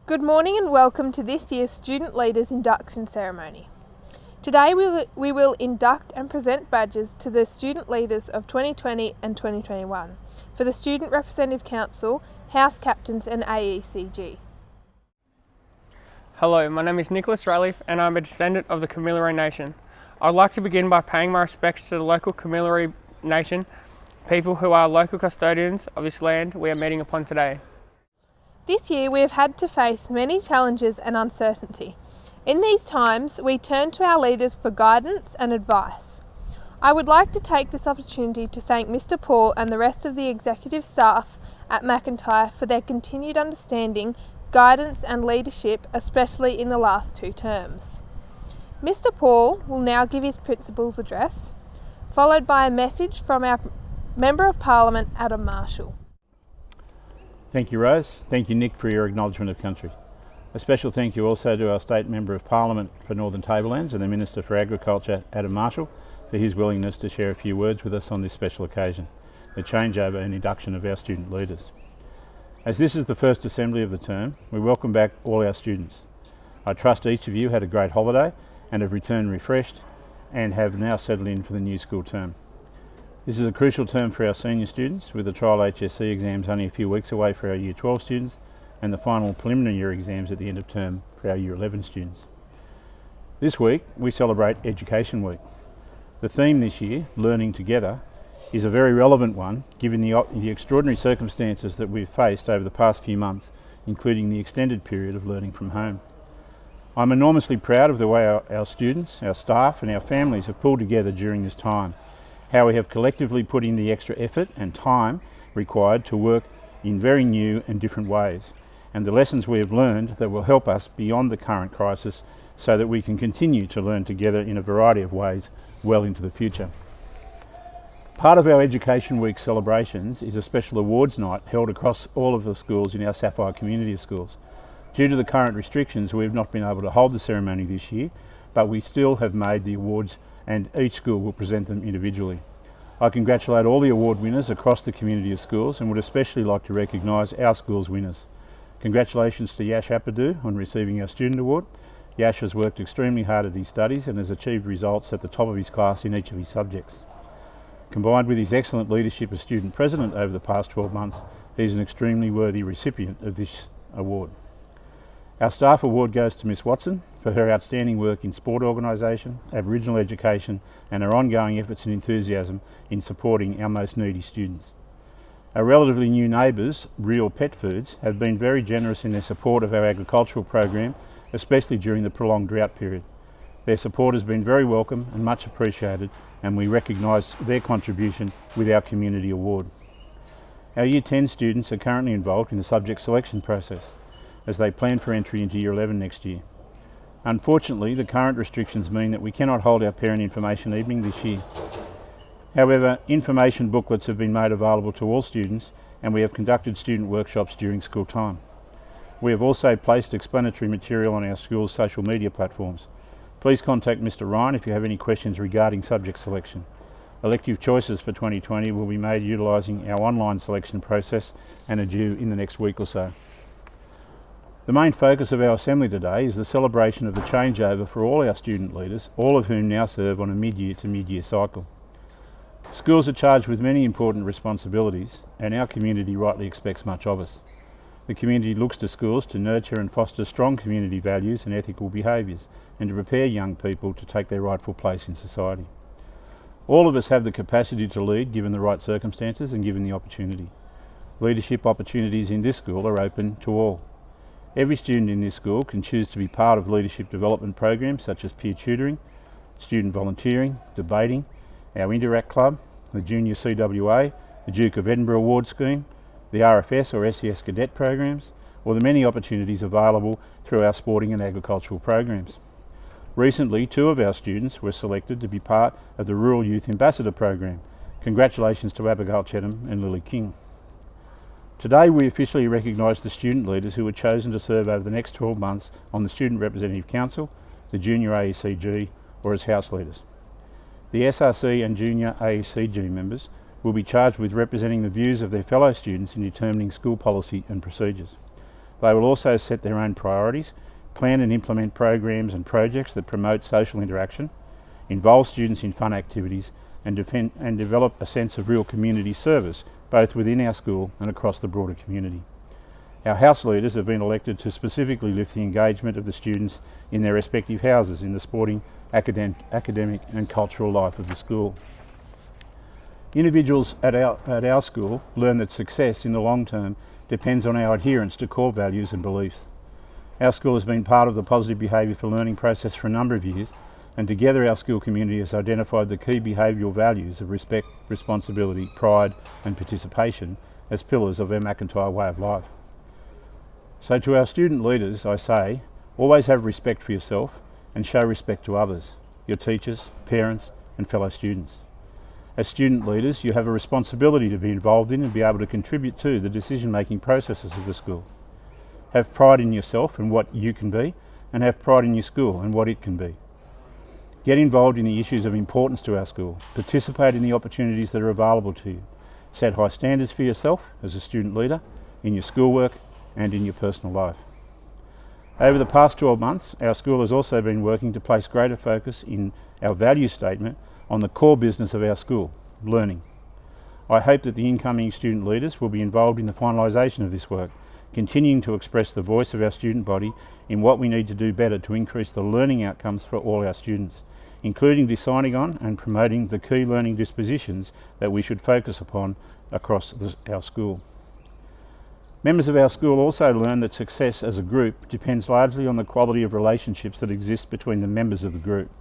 Good morning and welcome to this year's Student Leaders Induction Ceremony. Today we will induct and present badges to the student leaders of 2020 and 2021 for the Student Representative Council, House Captains and AECG. Hello, my name is Nicholas Rayleaf and I'm a descendant of the Kamilaroi Nation. I'd like to begin by paying my respects to the local Kamilaroi Nation, people who are local custodians of this land we are meeting upon today. This year we have had to face many challenges and uncertainty. In these times, we turn to our leaders for guidance and advice. I would like to take this opportunity to thank Mr. Paul and the rest of the executive staff at Macintyre for their continued understanding, guidance and leadership, especially in the last 2 terms. Mr. Paul will now give his principal's address, followed by a message from our Member of Parliament, Adam Marshall. Thank you, Rose. Thank you, Nick, for your acknowledgement of country. A special thank you also to our State Member of Parliament for Northern Tablelands and the Minister for Agriculture, Adam Marshall, for his willingness to share a few words with us on this special occasion, the changeover and induction of our student leaders. As this is the first assembly of the term, we welcome back all our students. I trust each of you had a great holiday and have returned refreshed and have now settled in for the new school term. This is a crucial term for our senior students, with the trial HSC exams only a few weeks away for our Year 12 students and the final preliminary year exams at the end of term for our Year 11 students. This week we celebrate Education Week. The theme this year, Learning Together, is a very relevant one given the extraordinary circumstances that we've faced over the past few months, including the extended period of learning from home. I'm enormously proud of the way our students, our staff and our families have pulled together during this time, how we have collectively put in the extra effort and time required to work in very new and different ways, and the lessons we have learned that will help us beyond the current crisis so that we can continue to learn together in a variety of ways well into the future. Part of our Education Week celebrations is a special awards night held across all of the schools in our Sapphire community of schools. Due to the current restrictions, we have not been able to hold the ceremony this year, but we still have made the awards and each school will present them individually. I congratulate all the award winners across the community of schools and would especially like to recognise our school's winners. Congratulations to Yash Apadu on receiving our Student Award. Yash has worked extremely hard at his studies and has achieved results at the top of his class in each of his subjects. Combined with his excellent leadership as Student President over the past 12 months, he is an extremely worthy recipient of this award. Our Staff Award goes to Miss Watson for her outstanding work in sport organisation, Aboriginal education and her ongoing efforts and enthusiasm in supporting our most needy students. Our relatively new neighbours, Real Pet Foods, have been very generous in their support of our agricultural program, especially during the prolonged drought period. Their support has been very welcome and much appreciated, and we recognise their contribution with our Community Award. Our Year 10 students are currently involved in the subject selection process as they plan for entry into Year 11 next year. Unfortunately, the current restrictions mean that we cannot hold our parent information evening this year. However, information booklets have been made available to all students and we have conducted student workshops during school time. We have also placed explanatory material on our school's social media platforms. Please contact Mr. Ryan if you have any questions regarding subject selection. Elective choices for 2020 will be made utilising our online selection process and are due in the next week or so. The main focus of our assembly today is the celebration of the changeover for all our student leaders, all of whom now serve on a mid-year to mid-year cycle. Schools are charged with many important responsibilities and our community rightly expects much of us. The community looks to schools to nurture and foster strong community values and ethical behaviours and to prepare young people to take their rightful place in society. All of us have the capacity to lead given the right circumstances and given the opportunity. Leadership opportunities in this school are open to all. Every student in this school can choose to be part of leadership development programs such as peer tutoring, student volunteering, debating, our Interact Club, the Junior CWA, the Duke of Edinburgh Award Scheme, the RFS or SES Cadet programs, or the many opportunities available through our sporting and agricultural programs. Recently, 2 of our students were selected to be part of the Rural Youth Ambassador program. Congratulations to Abigail Chetham and Lily King. Today we officially recognise the student leaders who were chosen to serve over the next 12 months on the Student Representative Council, the Junior AECG or as House Leaders. The SRC and Junior AECG members will be charged with representing the views of their fellow students in determining school policy and procedures. They will also set their own priorities, plan and implement programs and projects that promote social interaction, involve students in fun activities, and develop a sense of real community service, both within our school and across the broader community. Our house leaders have been elected to specifically lift the engagement of the students in their respective houses in the sporting, academic and cultural life of the school. Individuals at our school learn that success in the long term depends on our adherence to core values and beliefs. Our school has been part of the positive behaviour for learning process for a number of years, and together our school community has identified the key behavioural values of respect, responsibility, pride and participation as pillars of our Macintyre way of life. So to our student leaders I say, always have respect for yourself and show respect to others, your teachers, parents and fellow students. As student leaders, you have a responsibility to be involved in and be able to contribute to the decision-making processes of the school. Have pride in yourself and what you can be, and have pride in your school and what it can be. Get involved in the issues of importance to our school. Participate in the opportunities that are available to you. Set high standards for yourself as a student leader, in your schoolwork and in your personal life. Over the past 12 months, our school has also been working to place greater focus in our value statement on the core business of our school, learning. I hope that the incoming student leaders will be involved in the finalisation of this work, continuing to express the voice of our student body in what we need to do better to increase the learning outcomes for all our students, including deciding on and promoting the key learning dispositions that we should focus upon across our school. Members of our school also learn that success as a group depends largely on the quality of relationships that exist between the members of the group.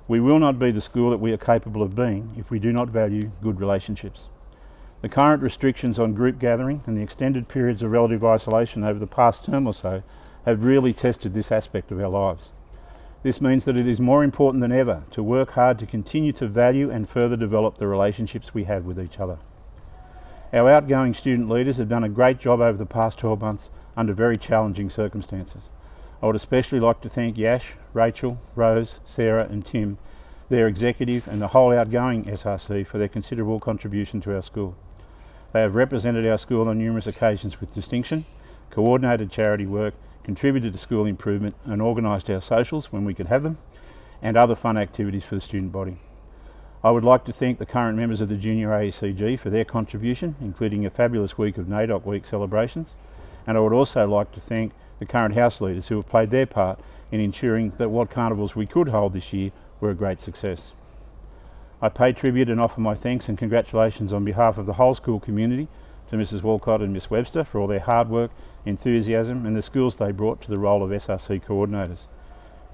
We will not be the school that we are capable of being if we do not value good relationships. The current restrictions on group gathering and the extended periods of relative isolation over the past term or so have really tested this aspect of our lives. This means that it is more important than ever to work hard to continue to value and further develop the relationships we have with each other. Our outgoing student leaders have done a great job over the past 12 months under very challenging circumstances. I would especially like to thank Yash, Rachel, Rose, Sarah and Tim, their executive and the whole outgoing SRC for their considerable contribution to our school. They have represented our school on numerous occasions with distinction, coordinated charity work, contributed to school improvement and organised our socials when we could have them, and other fun activities for the student body. I would like to thank the current members of the Junior AECG for their contribution, including a fabulous week of NAIDOC Week celebrations, and I would also like to thank the current house leaders who have played their part in ensuring that what carnivals we could hold this year were a great success. I pay tribute and offer my thanks and congratulations on behalf of the whole school community to Mrs Walcott and Miss Webster for all their hard work, enthusiasm and the skills they brought to the role of SRC coordinators.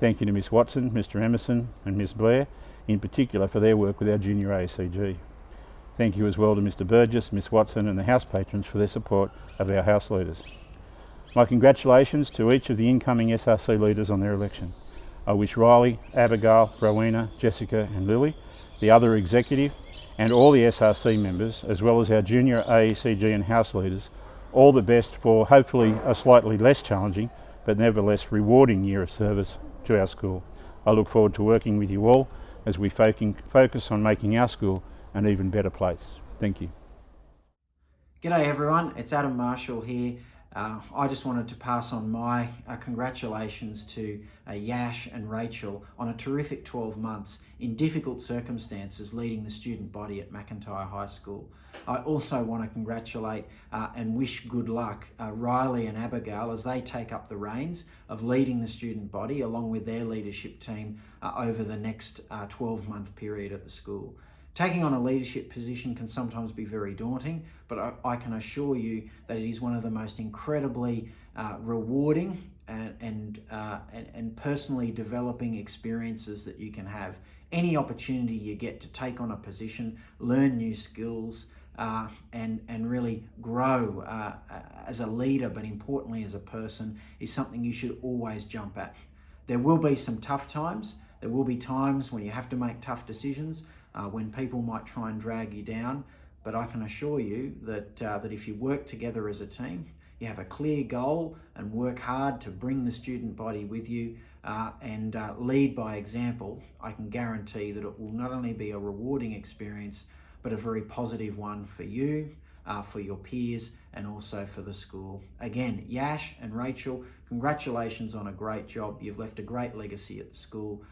Thank you to Miss Watson, Mr Emerson and Miss Blair in particular for their work with our Junior AECG. Thank you as well to Mr Burgess, Miss Watson and the house patrons for their support of our house leaders. My congratulations to each of the incoming SRC leaders on their election. I wish Riley, Abigail, Rowena, Jessica and Lily, the other executive and all the SRC members, as well as our Junior AECG and House leaders, all the best for hopefully a slightly less challenging but nevertheless rewarding year of service to our school. I look forward to working with you all as we focus on making our school an even better place. Thank you. G'day everyone, it's Adam Marshall here. I just wanted to pass on my congratulations to Yash and Rachel on a terrific 12 months in difficult circumstances leading the student body at Macintyre High School. I also want to congratulate and wish good luck Riley and Abigail as they take up the reins of leading the student body along with their leadership team over the next 12-month period at the school. Taking on a leadership position can sometimes be very daunting, but I can assure you that it is one of the most incredibly rewarding and personally developing experiences that you can have. Any opportunity you get to take on a position, learn new skills, and really grow as a leader, but importantly as a person, is something you should always jump at. There will be some tough times. There will be times when you have to make tough decisions, when people might try and drag you down, but I can assure you that if you work together as a team, you have a clear goal and work hard to bring the student body with you and lead by example, I can guarantee that it will not only be a rewarding experience, but a very positive one for you, for your peers and also for the school. Again, Yash and Rachel, congratulations on a great job. You've left a great legacy at the school,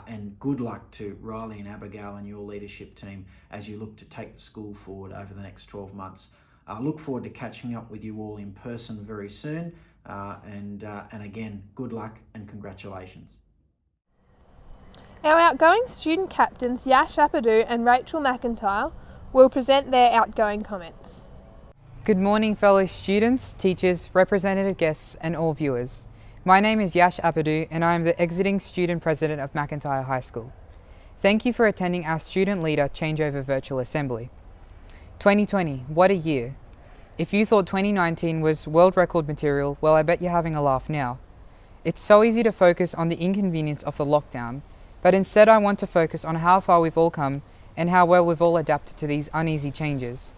and good luck to Riley and Abigail and your leadership team as you look to take the school forward over the next 12 months. I look forward to catching up with you all in person very soon, and again, good luck and congratulations. Our outgoing student captains Yash Apadu and Rachel Macintyre will present their outgoing comments. Good morning, fellow students, teachers, representative guests and all viewers. My name is Yash Apadu and I am the exiting student president of Macintyre High School. Thank you for attending our student leader changeover virtual assembly. 2020, what a year. If you thought 2019 was world record material, well, I bet you're having a laugh now. It's so easy to focus on the inconvenience of the lockdown, but instead I want to focus on how far we've all come and how well we've all adapted to these uneasy changes.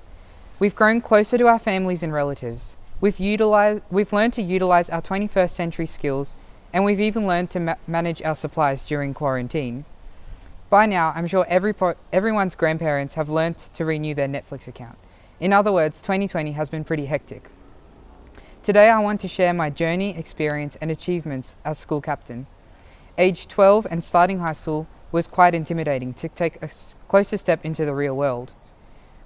We've grown closer to our families and relatives. We've learned to utilize our 21st century skills, and we've even learned to manage our supplies during quarantine. By now, I'm sure everyone's grandparents have learned to renew their Netflix account. In other words, 2020 has been pretty hectic. Today, I want to share my journey, experience, and achievements as school captain. Age 12 and starting high school was quite intimidating to take a closer step into the real world.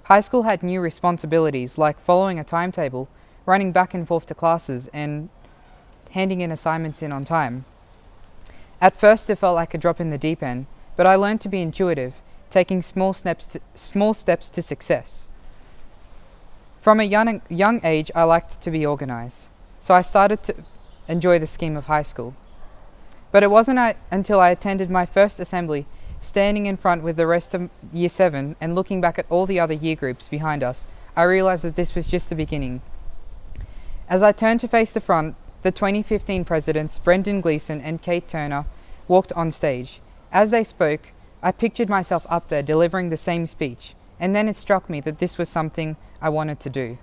High school had new responsibilities like following a timetable, running back and forth to classes, and handing in assignments in on time. At first it felt like a drop in the deep end, but I learned to be intuitive, taking small steps to success. From a young age I liked to be organised, so I started to enjoy the scheme of high school. But it wasn't until I attended my first assembly, standing in front with the rest of Year 7 and looking back at all the other year groups behind us, I realised that this was just the beginning. As I turned to face the front, the 2015 presidents, Brendan Gleeson and Kate Turner, walked on stage. As they spoke, I pictured myself up there delivering the same speech, and then it struck me that this was something I wanted to do.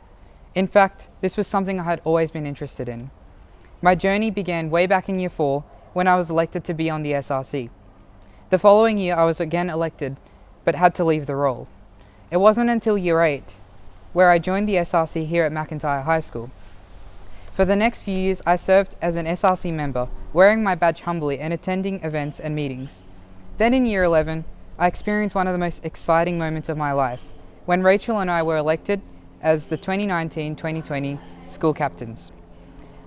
In fact, this was something I had always been interested in. My journey began way back in Year 4 when I was elected to be on the SRC. The following year I was again elected, but had to leave the role. It wasn't until Year 8, where I joined the SRC here at Macintyre High School. For the next few years I served as an SRC member, wearing my badge humbly and attending events and meetings. Then in Year 11, I experienced one of the most exciting moments of my life, when Rachel and I were elected as the 2019-2020 school captains.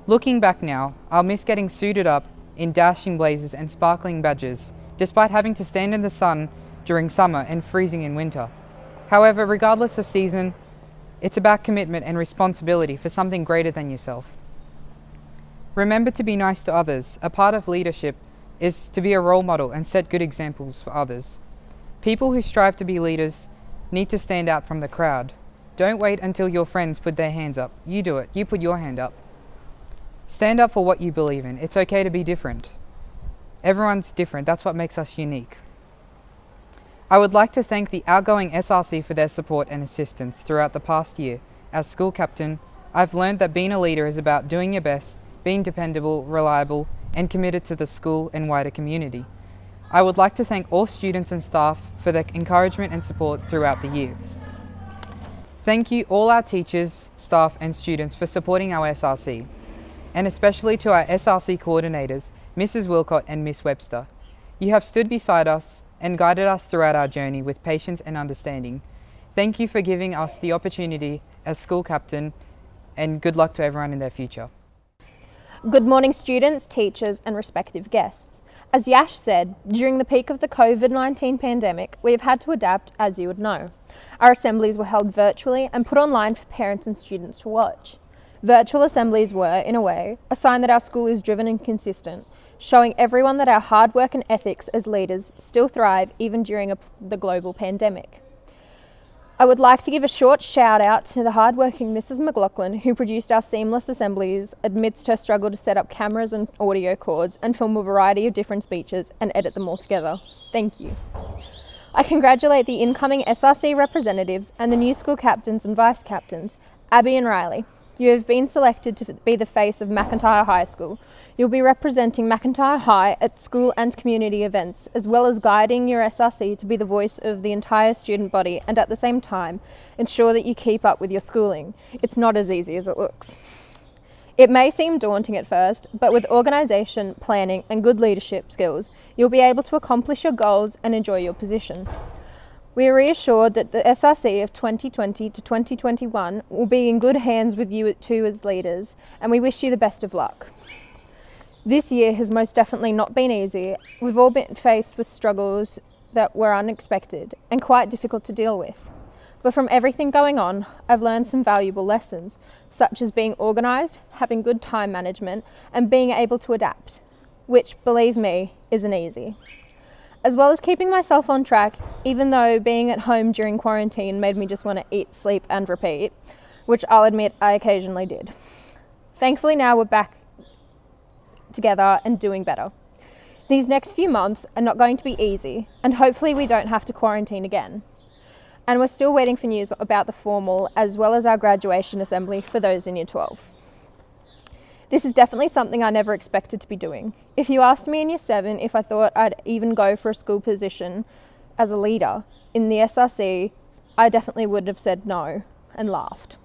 Looking back now, I'll miss getting suited up in dashing blazers and sparkling badges, despite having to stand in the sun during summer and freezing in winter. However, regardless of season, it's about commitment and responsibility for something greater than yourself. Remember to be nice to others. A part of leadership is to be a role model and set good examples for others. People who strive to be leaders need to stand out from the crowd. Don't wait until your friends put their hands up. You do it. You put your hand up. Stand up for what you believe in. It's okay to be different. Everyone's different. That's what makes us unique. I would like to thank the outgoing SRC for their support and assistance throughout the past year. As school captain, I've learned that being a leader is about doing your best, being dependable, reliable, and committed to the school and wider community. I would like to thank all students and staff for their encouragement and support throughout the year. Thank you all our teachers, staff and students for supporting our SRC, and especially to our SRC coordinators, Mrs. Wilcott and Miss Webster. You have stood beside us and guided us throughout our journey with patience and understanding. Thank you for giving us the opportunity as school captain, and good luck to everyone in their future. Good morning, students, teachers and respective guests. As Yash said, during the peak of the COVID-19 pandemic, we have had to adapt, as you would know. Our assemblies were held virtually and put online for parents and students to watch. Virtual assemblies were, in a way, a sign that our school is driven and consistent, showing everyone that our hard work and ethics as leaders still thrive even during the global pandemic. I would like to give a short shout out to the hardworking Mrs. McLaughlin, who produced our seamless assemblies amidst her struggle to set up cameras and audio cords and film a variety of different speeches and edit them all together. Thank you. I congratulate the incoming SRC representatives and the new school captains and vice captains, Abby and Riley. You have been selected to be the face of Macintyre High School. You'll be representing Macintyre High at school and community events, as well as guiding your SRC to be the voice of the entire student body and at the same time ensure that you keep up with your schooling. It's not as easy as it looks. It may seem daunting at first, but with organisation, planning and good leadership skills, you'll be able to accomplish your goals and enjoy your position. We are reassured that the SRC of 2020 to 2021 will be in good hands with you two as leaders, and we wish you the best of luck. This year has most definitely not been easy. We've all been faced with struggles that were unexpected and quite difficult to deal with. But from everything going on, I've learned some valuable lessons, such as being organised, having good time management, and being able to adapt, which, believe me, isn't easy. As well as keeping myself on track, even though being at home during quarantine made me just want to eat, sleep and repeat, which I'll admit I occasionally did. Thankfully now we're back together and doing better. These next few months are not going to be easy, and hopefully we don't have to quarantine again. And we're still waiting for news about the formal as well as our graduation assembly for those in Year 12. This is definitely something I never expected to be doing. If you asked me in Year 7 if I thought I'd even go for a school position as a leader in the SRC, I definitely would have said no and laughed.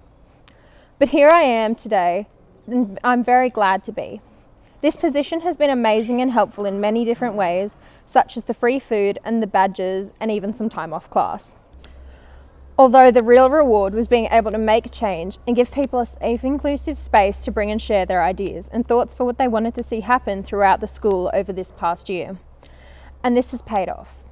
But here I am today, and I'm very glad to be. This position has been amazing and helpful in many different ways, such as the free food and the badges and even some time off class. Although the real reward was being able to make change and give people a safe, inclusive space to bring and share their ideas and thoughts for what they wanted to see happen throughout the school over this past year. And this has paid off.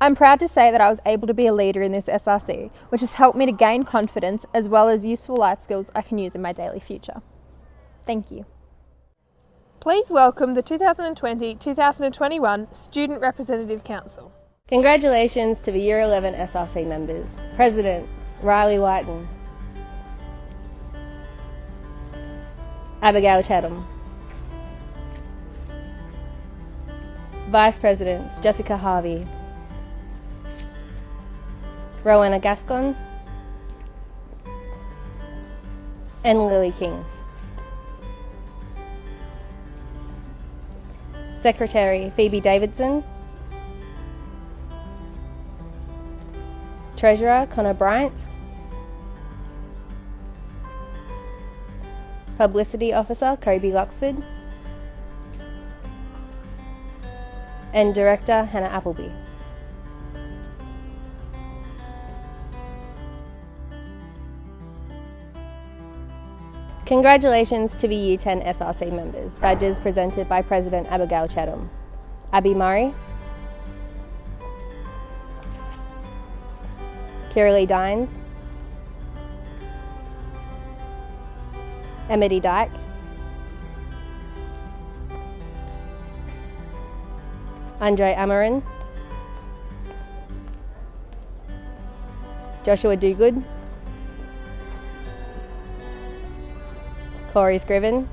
I'm proud to say that I was able to be a leader in this SRC, which has helped me to gain confidence as well as useful life skills I can use in my daily future. Thank you. Please welcome the 2020-2021 Student Representative Council. Congratulations to the Year 11 SRC members. President, Riley Whiten. Abigail Chatham. Vice Presidents, Jessica Harvey. Rowena Gascon. And Lily King. Secretary, Phoebe Davidson. Treasurer, Connor Bryant. Publicity Officer, Kobe Luxford. And Director, Hannah Appleby. Congratulations to the Year 10 SRC members. Badges presented by President Abigail Chatham. Abby Murray. Kiralee Dines. Emily Dyke. Andre Amarin. Joshua Dogood. Corey Scriven.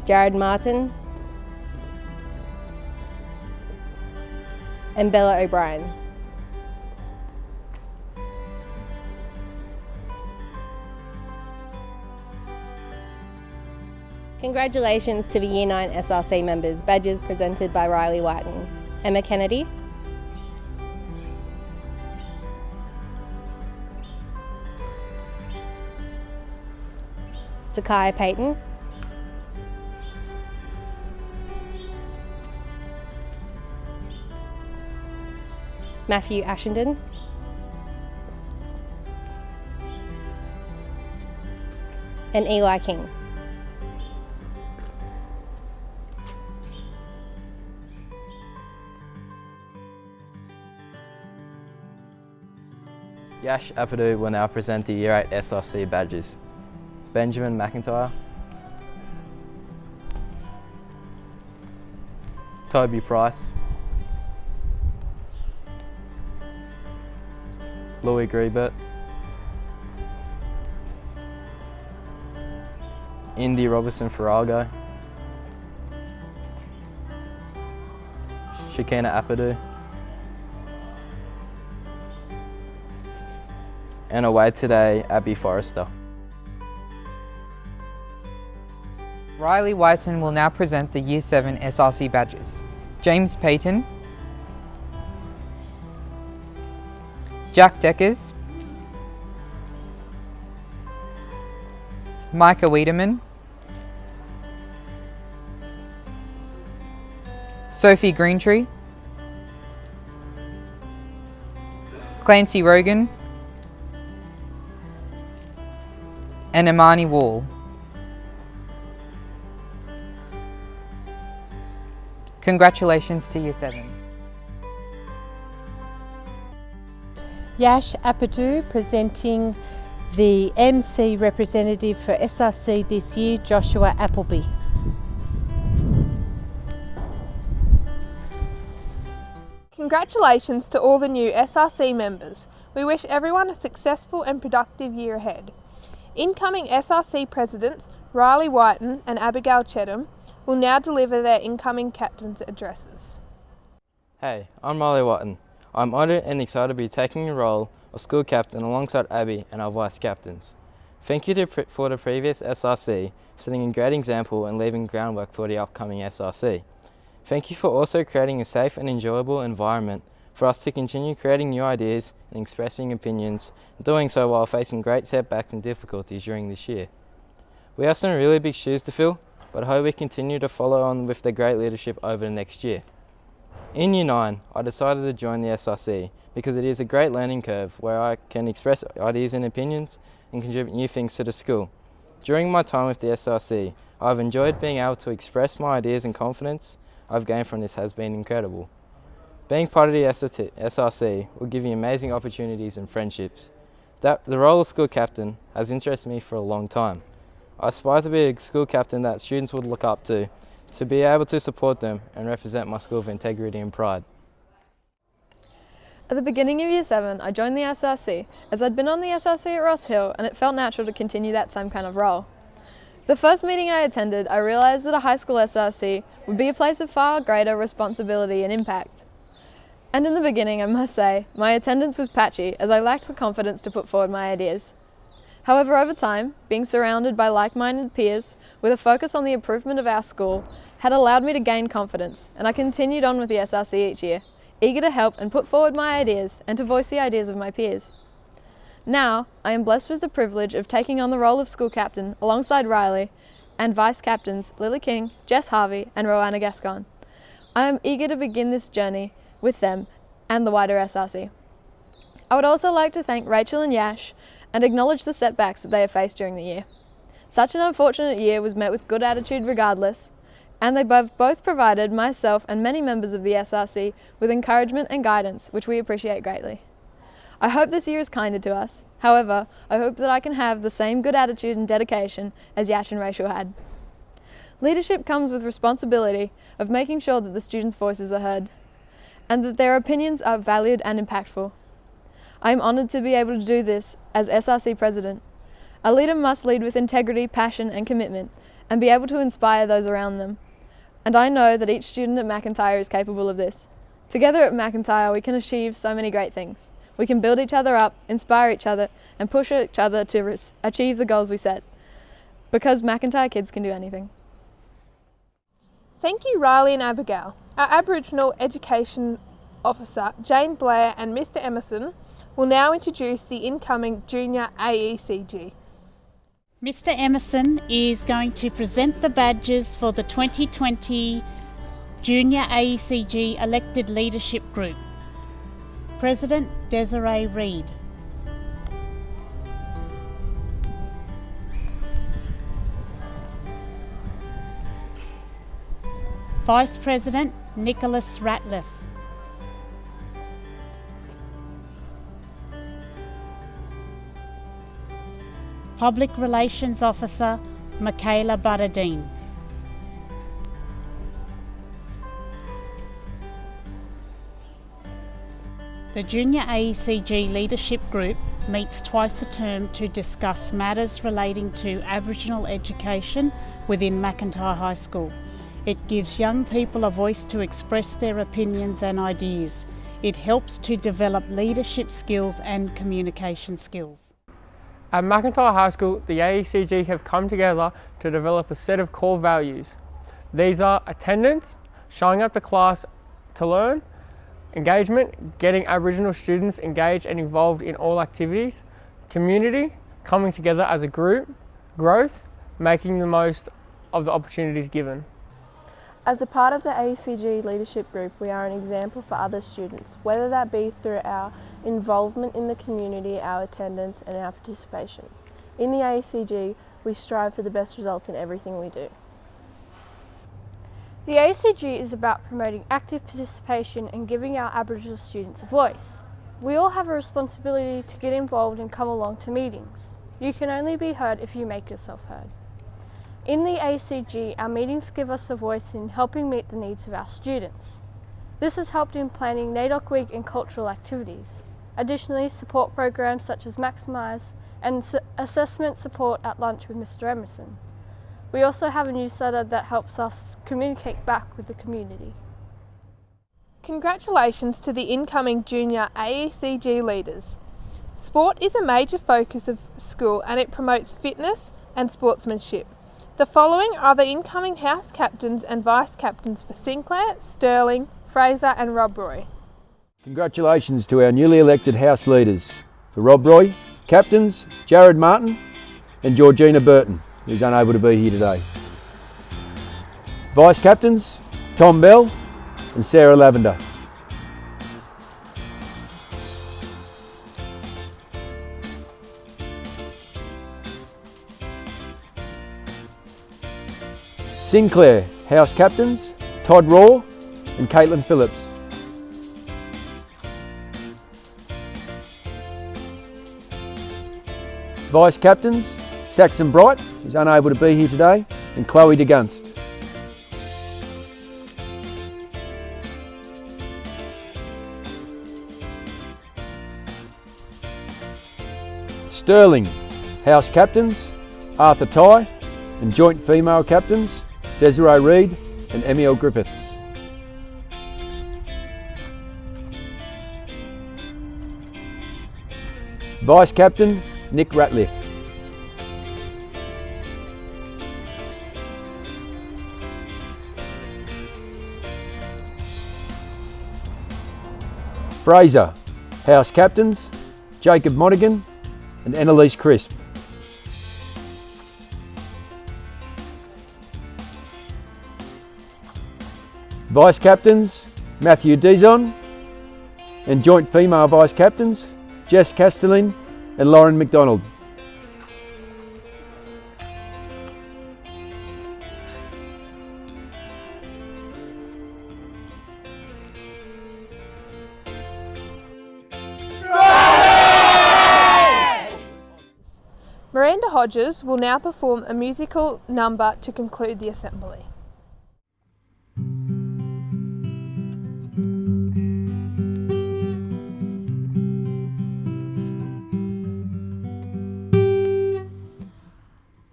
Jared Martin. And Bella O'Brien. Congratulations to the Year 9 SRC members. Badges presented by Riley Whiten. Emma Kennedy. Takaya Payton. Matthew Ashenden. And Eli King. Yash Apadu will now present the Year 8 SRC badges. Benjamin Macintyre. Toby Price. Louis Griebert. Indy Robertson Farago. Shakina Apadu. and away today, Abby Forrester. Riley Whiten will now present the Year 7 SRC badges. James Payton, Jack Deckers, Micah Wiedemann, Sophie Greentree, Clancy Rogan, and Imani Wall. Congratulations to Year 7. Yash Apadu presenting the MC representative for SRC this year, Joshua Appleby. Congratulations to all the new SRC members. We wish everyone a successful and productive year ahead. Incoming SRC presidents Riley Whiten and Abigail Chedham will now deliver their incoming captains' addresses. Hey, I'm Riley Whiten. I'm honoured and excited to be taking the role of school captain alongside Abby and our vice captains. Thank you for the previous SRC for setting a great example and leaving groundwork for the upcoming SRC. Thank you for also creating a safe and enjoyable environment for us to continue creating new ideas and expressing opinions, doing so while facing great setbacks and difficulties during this year. We have some really big shoes to fill, but I hope we continue to follow on with the great leadership over the next year. In Year 9, I decided to join the SRC because it is a great learning curve where I can express ideas and opinions and contribute new things to the school. During my time with the SRC, I've enjoyed being able to express my ideas and confidence I've gained from this has been incredible. Being part of the SRC will give you amazing opportunities and friendships. The role of school captain has interested me for a long time. I aspire to be a school captain that students would look up to be able to support them and represent my school with integrity and pride. At the beginning of Year 7, I joined the SRC as I'd been on the SRC at Ross Hill and it felt natural to continue that same kind of role. The first meeting I attended, I realised that a high school SRC would be a place of far greater responsibility and impact. And in the beginning, I must say, my attendance was patchy as I lacked the confidence to put forward my ideas. However, over time, being surrounded by like-minded peers with a focus on the improvement of our school had allowed me to gain confidence, and I continued on with the SRC each year, eager to help and put forward my ideas and to voice the ideas of my peers. Now, I am blessed with the privilege of taking on the role of school captain alongside Riley and vice captains Lily King, Jess Harvey and Roanna Gascon. I am eager to begin this journey with them and the wider SRC. I would also like to thank Rachel and Yash and acknowledge the setbacks that they have faced during the year. Such an unfortunate year was met with good attitude regardless, and they both provided myself and many members of the SRC with encouragement and guidance, which we appreciate greatly. I hope this year is kinder to us. However, I hope that I can have the same good attitude and dedication as Yash and Rachel had. Leadership comes with responsibility of making sure that the students' voices are heard, and that their opinions are valued and impactful. I am honoured to be able to do this as SRC President. A leader must lead with integrity, passion and commitment and be able to inspire those around them. And I know that each student at Macintyre is capable of this. Together at Macintyre we can achieve so many great things. We can build each other up, inspire each other and push each other to achieve the goals we set. Because Macintyre kids can do anything. Thank you, Riley and Abigail. Our Aboriginal Education Officer, Jane Blair and Mr Emerson will now introduce the incoming Junior AECG. Mr Emerson is going to present the badges for the 2020 Junior AECG Elected Leadership Group. President Desiree Reid. Vice President Nicholas Ratliff. Public Relations Officer Michaela Butterdine. The Junior AECG Leadership Group meets twice a term to discuss matters relating to Aboriginal education within Macintyre High School. It gives young people a voice to express their opinions and ideas. It helps to develop leadership skills and communication skills. At Macintyre High School, the AECG have come together to develop a set of core values. These are attendance, showing up to class to learn, engagement, getting Aboriginal students engaged and involved in all activities, community, coming together as a group, growth, making the most of the opportunities given. As a part of the AECG leadership group, we are an example for other students, whether that be through our involvement in the community, our attendance and our participation. In the AECG, we strive for the best results in everything we do. The AECG is about promoting active participation and giving our Aboriginal students a voice. We all have a responsibility to get involved and come along to meetings. You can only be heard if you make yourself heard. In the AECG, our meetings give us a voice in helping meet the needs of our students. This has helped in planning NAIDOC Week and cultural activities. Additionally, support programs such as Macintyre and assessment support at lunch with Mr. Emerson. We also have a newsletter that helps us communicate back with the community. Congratulations to the incoming junior AECG leaders. Sport is a major focus of school and it promotes fitness and sportsmanship. The following are the incoming House Captains and Vice Captains for Sinclair, Stirling, Fraser and Rob Roy. Congratulations to our newly elected House leaders. For Rob Roy, Captains Jared Martin and Georgina Burton, who's unable to be here today. Vice Captains Tom Bell and Sarah Lavender. Sinclair House Captains Todd Raw and Caitlin Phillips. Vice Captains Saxon Bright, who's unable to be here today, and Chloe DeGunst. Stirling House Captains Arthur Tye and Joint Female Captains Desiree Reid and Emil Griffiths. Vice Captain Nick Ratliff. Fraser House Captains Jacob Monaghan and Annalise Crisp. Vice Captains Matthew Dizon and Joint Female Vice Captains Jess Castellin and Lauren McDonald. Miranda Hodges will now perform a musical number to conclude the assembly.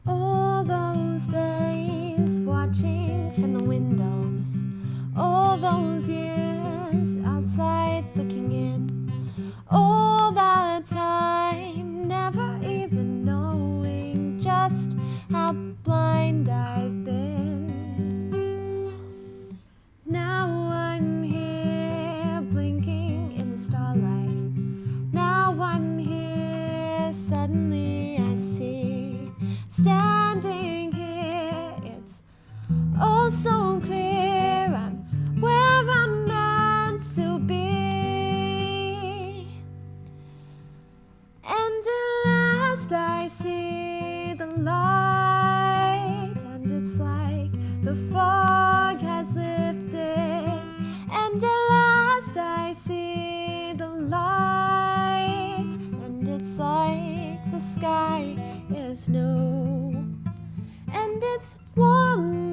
All those days watching from the windows, all those years outside looking in, all that time never even knowing just how blind I've been. Now I'm here blinking in the starlight. Now I'm here, suddenly I see. Standing here, it's all so clear. I'm where I'm meant to be. And at last I see the light, and it's like the fog has lifted. And at last I see the light, and it's like the sky is new. And it's warm